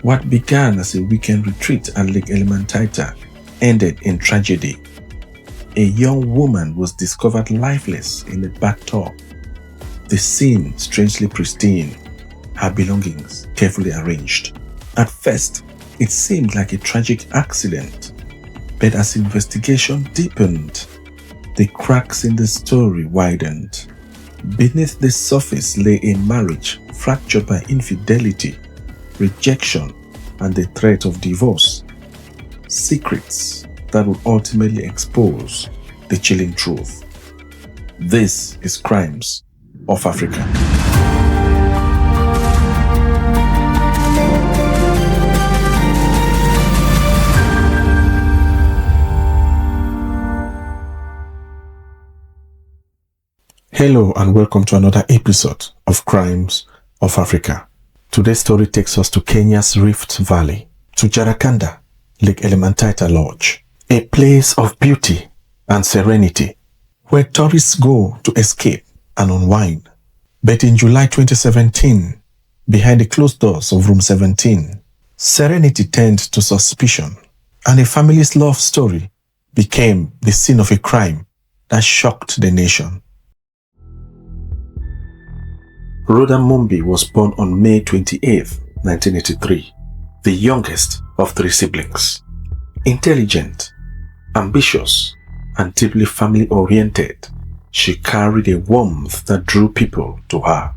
What began as a weekend retreat at Lake Elementaita ended in tragedy. A young woman was discovered lifeless in a bathtub. The scene strangely pristine, her belongings carefully arranged. At first, it seemed like a tragic accident, but as investigation deepened, the cracks in the story widened. Beneath the surface lay a marriage fractured by infidelity, rejection, and the threat of divorce. Secrets that would ultimately expose the chilling truth. This is Crimes of Africa. Hello and welcome to another episode of Crimes of Africa. Today's story takes us to Kenya's Rift Valley, to Jarakanda, Lake Elementaita Lodge, a place of beauty and serenity where tourists go to escape and unwind. But in July 2017, behind the closed doors of room 17, serenity turned to suspicion, and a family's love story became the scene of a crime that shocked the nation. Rhoda Mumbi was born on May 28, 1983, the youngest of three siblings. Intelligent, ambitious, and deeply family-oriented, she carried a warmth that drew people to her.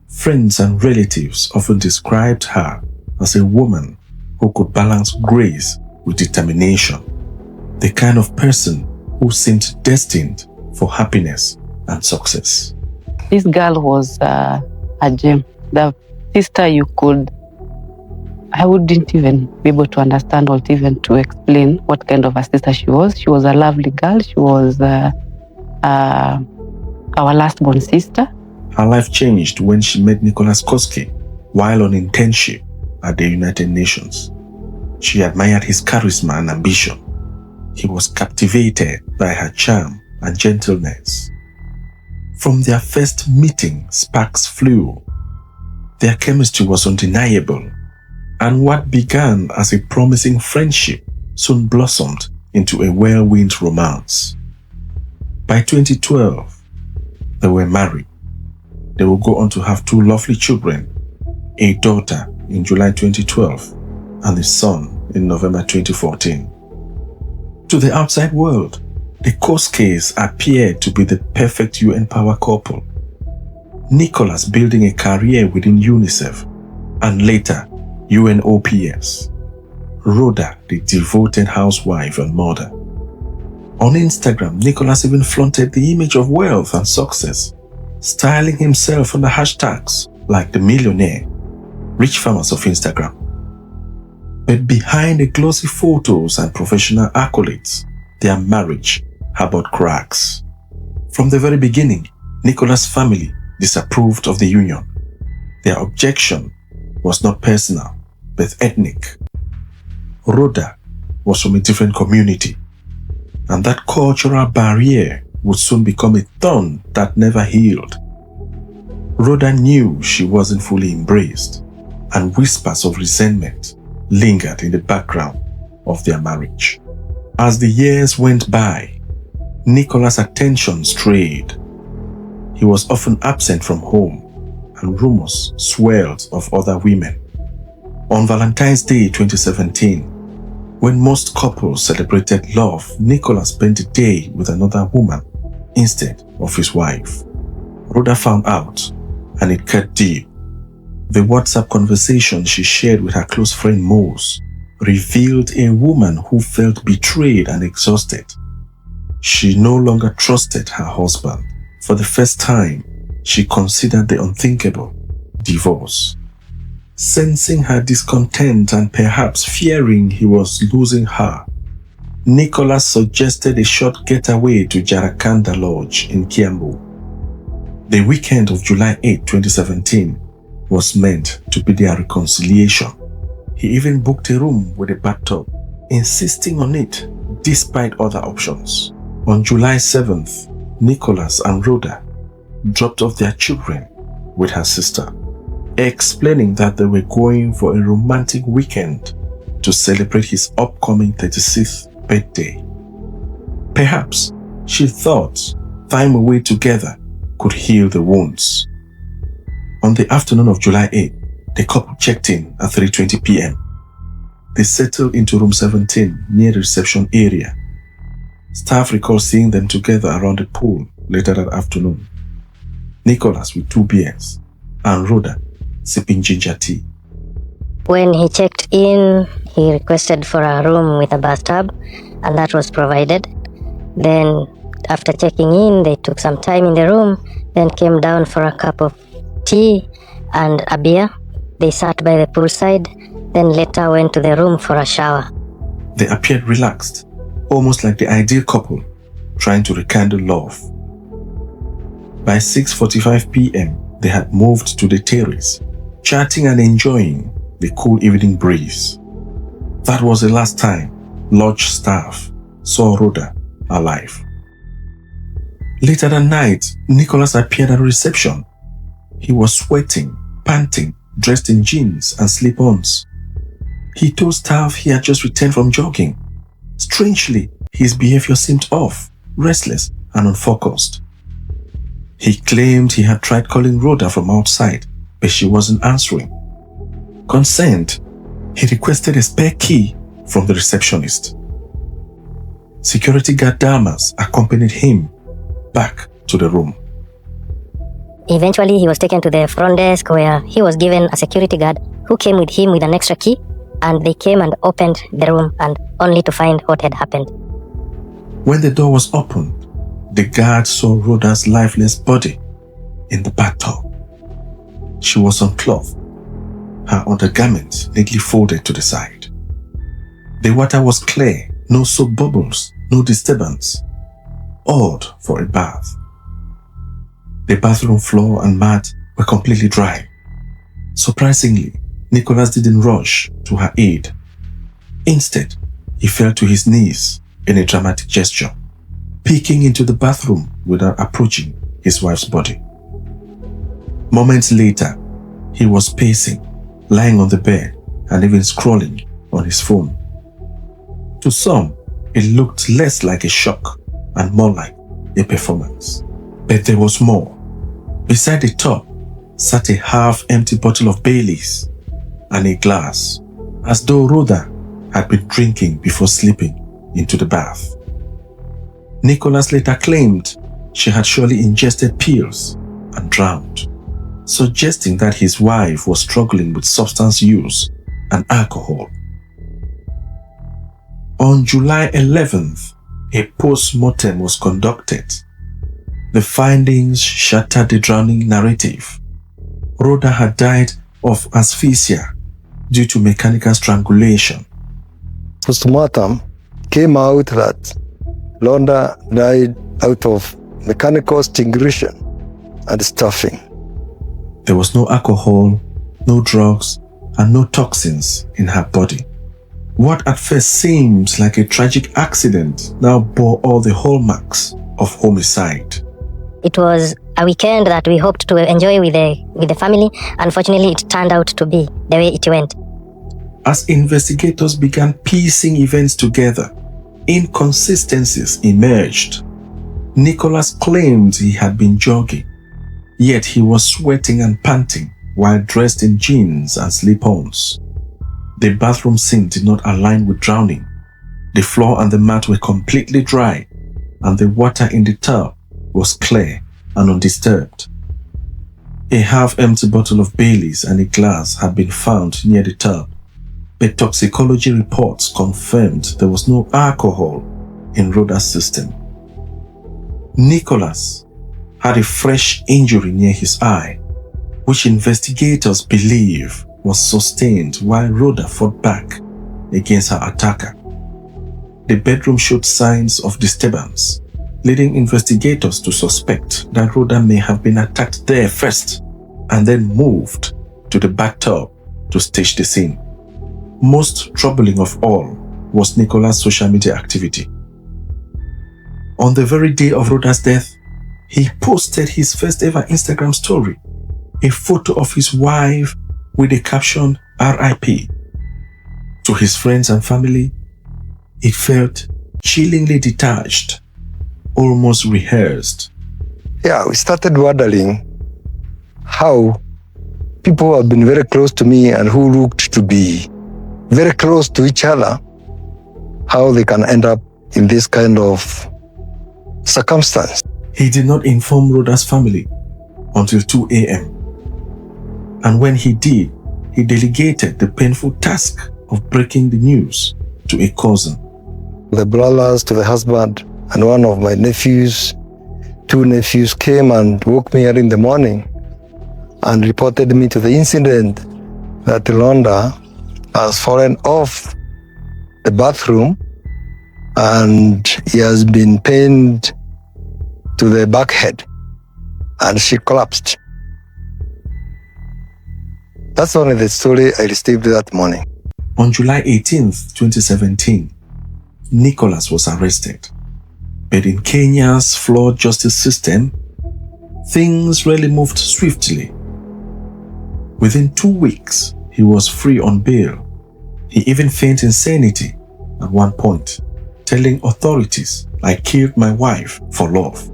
Friends and relatives often described her as a woman who could balance grace with determination, the kind of person who seemed destined for happiness and success. This girl was a gem. The sister I wouldn't even be able to understand or even to explain what kind of a sister she was. She was a lovely girl. She was our last born sister. Her life changed when she met Nicholas Koski while on internship at the United Nations. She admired his charisma and ambition. He was captivated by her charm and gentleness. From their first meeting, sparks flew. Their chemistry was undeniable, and what began as a promising friendship soon blossomed into a whirlwind romance. By 2012, they were married. They would go on to have two lovely children, a daughter in July 2012 and a son in November 2014. To the outside world, the Koskis appeared to be the perfect UN power couple. Nicholas building a career within UNICEF and later UNOPS. Rhoda, the devoted housewife and mother. On Instagram, Nicholas even flaunted the image of wealth and success, styling himself on the hashtags like the millionaire, rich farmers of Instagram. But behind the glossy photos and professional accolades, their marriage harbored cracks. From the very beginning, Nicholas' family disapproved of the union. Their objection was not personal, but ethnic. Rhoda was from a different community, and that cultural barrier would soon become a thorn that never healed. Rhoda knew she wasn't fully embraced, and whispers of resentment lingered in the background of their marriage. As the years went by, Nicholas' attention strayed. He was often absent from home, and rumors swirled of other women. On Valentine's Day 2017, when most couples celebrated love, Nicholas spent the day with another woman instead of his wife. Rhoda found out, and it cut deep. The WhatsApp conversation she shared with her close friend Mose revealed a woman who felt betrayed and exhausted. She no longer trusted her husband. For the first time, she considered the unthinkable: divorce. Sensing her discontent and perhaps fearing he was losing her, Nicholas suggested a short getaway to Jarakanda Lodge in Kiambu. The weekend of July 8, 2017 was meant to be their reconciliation. He even booked a room with a bathtub, insisting on it despite other options. On July 7th, Nicholas and Rhoda dropped off their children with her sister. explaining that they were going for a romantic weekend to celebrate his upcoming 36th birthday. Perhaps she thought time away together could heal the wounds. On the afternoon of July 8, the couple checked in at 3:20 p.m. They settled into room 17 near the reception area. Staff recall seeing them together around the pool later that afternoon. Nicholas with 2 beers and Rhoda sipping ginger tea. When he checked in, he requested for a room with a bathtub, and that was provided. Then, after checking in, they took some time in the room, then came down for a cup of tea and a beer. They sat by the poolside, then later went to the room for a shower. They appeared relaxed, almost like the ideal couple, trying to rekindle love. By 6:45 p.m., they had moved to the terrace, chatting and enjoying the cool evening breeze. That was the last time lodge staff saw Rhoda alive. Later that night, Nicholas appeared at reception. He was sweating, panting, dressed in jeans and slip-ons. He told staff he had just returned from jogging. Strangely, his behavior seemed off, restless and unfocused. He claimed he had tried calling Rhoda from outside, but she wasn't answering. Concerned, he requested a spare key from the receptionist. Security guard Damas accompanied him back to the room. Eventually, he was taken to the front desk where he was given a security guard who came with him with an extra key, and they came and opened the room, and only to find what had happened. When the door was opened, the guard saw Rhoda's lifeless body in the bathtub. She was unclothed, her undergarment neatly folded to the side. The water was clear, no soap bubbles, no disturbance. Odd for a bath. The bathroom floor and mat were completely dry. Surprisingly, Nicholas didn't rush to her aid. Instead, he fell to his knees in a dramatic gesture, peeking into the bathroom without approaching his wife's body. Moments later, he was pacing, lying on the bed and even scrolling on his phone. To some, it looked less like a shock and more like a performance. But there was more. Beside the tub sat a half-empty bottle of Baileys and a glass, as though Rhoda had been drinking before slipping into the bath. Nicholas later claimed she had surely ingested pills and drowned, suggesting that his wife was struggling with substance use and alcohol. On July 11th, a post-mortem was conducted. The findings shattered the drowning narrative. Rhoda had died of asphyxia due to mechanical strangulation. Post-mortem came out that Rhoda died out of mechanical strangulation and stuffing. There was no alcohol, no drugs, and no toxins in her body. What at first seems like a tragic accident now bore all the hallmarks of homicide. It was a weekend that we hoped to enjoy with the family. Unfortunately, it turned out to be the way it went. As investigators began piecing events together, inconsistencies emerged. Nicholas claimed he had been jogging, yet he was sweating and panting while dressed in jeans and slip-ons. The bathroom sink did not align with drowning. The floor and the mat were completely dry, and the water in the tub was clear and undisturbed. A half-empty bottle of Baileys and a glass had been found near the tub, but toxicology reports confirmed there was no alcohol in Rhoda's system. Nicholas had a fresh injury near his eye, which investigators believe was sustained while Rhoda fought back against her attacker. The bedroom showed signs of disturbance, leading investigators to suspect that Rhoda may have been attacked there first and then moved to the bathtub to stage the scene. Most troubling of all was Nicholas' social media activity. On the very day of Rhoda's death, he posted his first ever Instagram story, a photo of his wife with the caption RIP. To his friends and family, it felt chillingly detached, almost rehearsed. Yeah, we started wondering how people who have been very close to me and who looked to be very close to each other, how they can end up in this kind of circumstance. He did not inform Rhoda's family until 2 a.m. And when he did, he delegated the painful task of breaking the news to a cousin. The brothers to the husband and one of my nephews, 2 nephews came and woke me early in the morning and reported me to the incident that Rhoda has fallen off the bathroom and he has been pinned to the back head and she collapsed. That's only the story I received that morning. On July 18th, 2017, Nicholas was arrested. But in Kenya's flawed justice system, things really moved swiftly. Within 2 weeks, he was free on bail. He even feigned insanity at one point, telling authorities, "I killed my wife for love."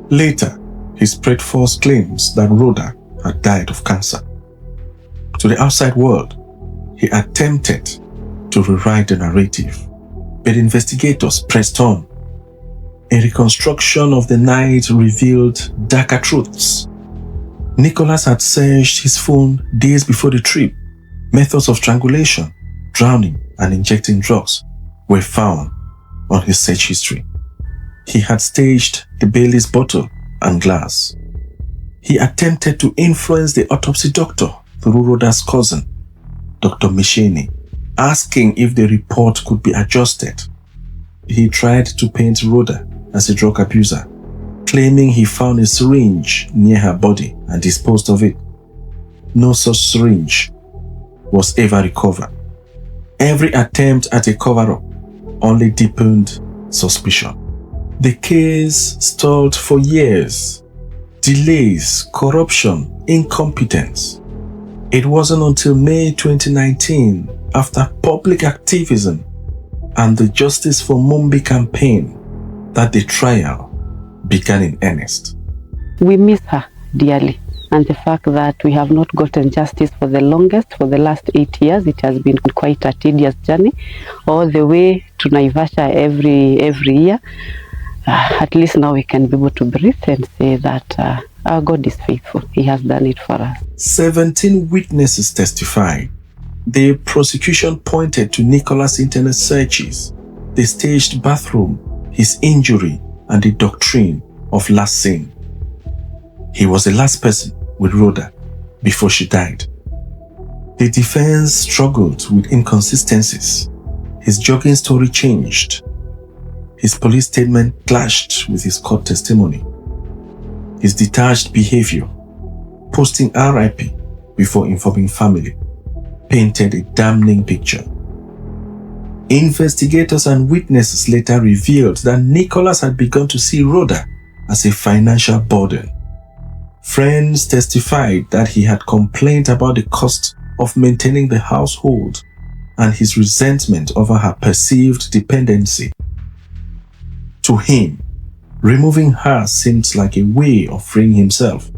Later, he spread false claims that Rhoda had died of cancer. To the outside world, he attempted to rewrite the narrative, but investigators pressed on. A reconstruction of the night revealed darker truths. Nicholas had searched his phone days before the trip. Methods of strangulation, drowning, and injecting drugs were found on his search history. He had staged the Bailey's bottle and glass. He attempted to influence the autopsy doctor through Rhoda's cousin, Dr. Misheni, asking if the report could be adjusted. He tried to paint Rhoda as a drug abuser, claiming he found a syringe near her body and disposed of it. No such syringe was ever recovered. Every attempt at a cover-up only deepened suspicion. The case stalled for years. Delays, corruption, incompetence. It wasn't until May 2019, after public activism and the Justice for Mumbi campaign, that the trial began in earnest. We miss her dearly, and the fact that we have not gotten justice for the last 8 years, it has been quite a tedious journey, all the way to Naivasha every year. At least now we can be able to breathe and say that our God is faithful. He has done it for us. 17 witnesses testified. The prosecution pointed to Nicholas' internet searches, the staged bathroom, his injury, and the doctrine of last seen. He was the last person with Rhoda before she died. The defense struggled with inconsistencies. His jogging story changed. His police statement clashed with his court testimony. His detached behavior, posting RIP before informing family, painted a damning picture. Investigators and witnesses later revealed that Nicholas had begun to see Rhoda as a financial burden. Friends testified that he had complained about the cost of maintaining the household and his resentment over her perceived dependency. To him, removing her seemed like a way of freeing himself,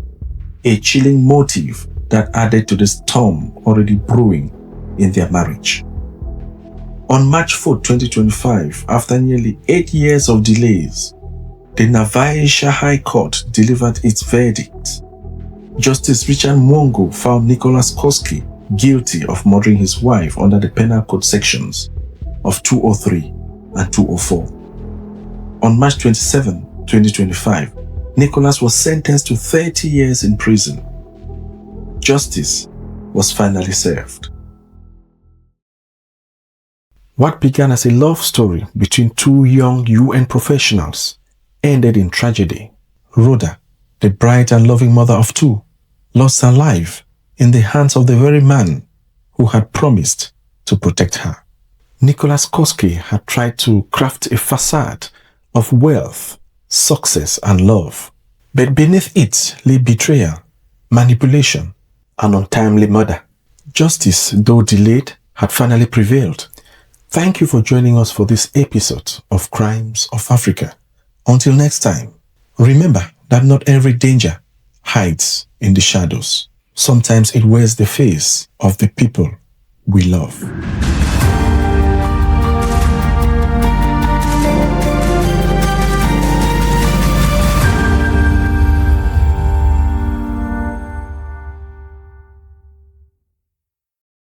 a chilling motive that added to the storm already brewing in their marriage. On March 4, 2025, after nearly 8 years of delays, the Naivasha High Court delivered its verdict. Justice Richard Mwongo found Nicholas Koski guilty of murdering his wife under the Penal Code sections of 203 and 204. On March 27, 2025, Nicholas was sentenced to 30 years in prison. Justice was finally served. What began as a love story between two young UN professionals ended in tragedy. Rhoda, the bright and loving mother of two, lost her life in the hands of the very man who had promised to protect her. Nicholas Koski had tried to craft a facade of wealth, success, and love. But beneath it lay betrayal, manipulation, and untimely murder. Justice, though delayed, had finally prevailed. Thank you for joining us for this episode of Crimes of Africa. Until next time, remember that not every danger hides in the shadows. Sometimes it wears the face of the people we love.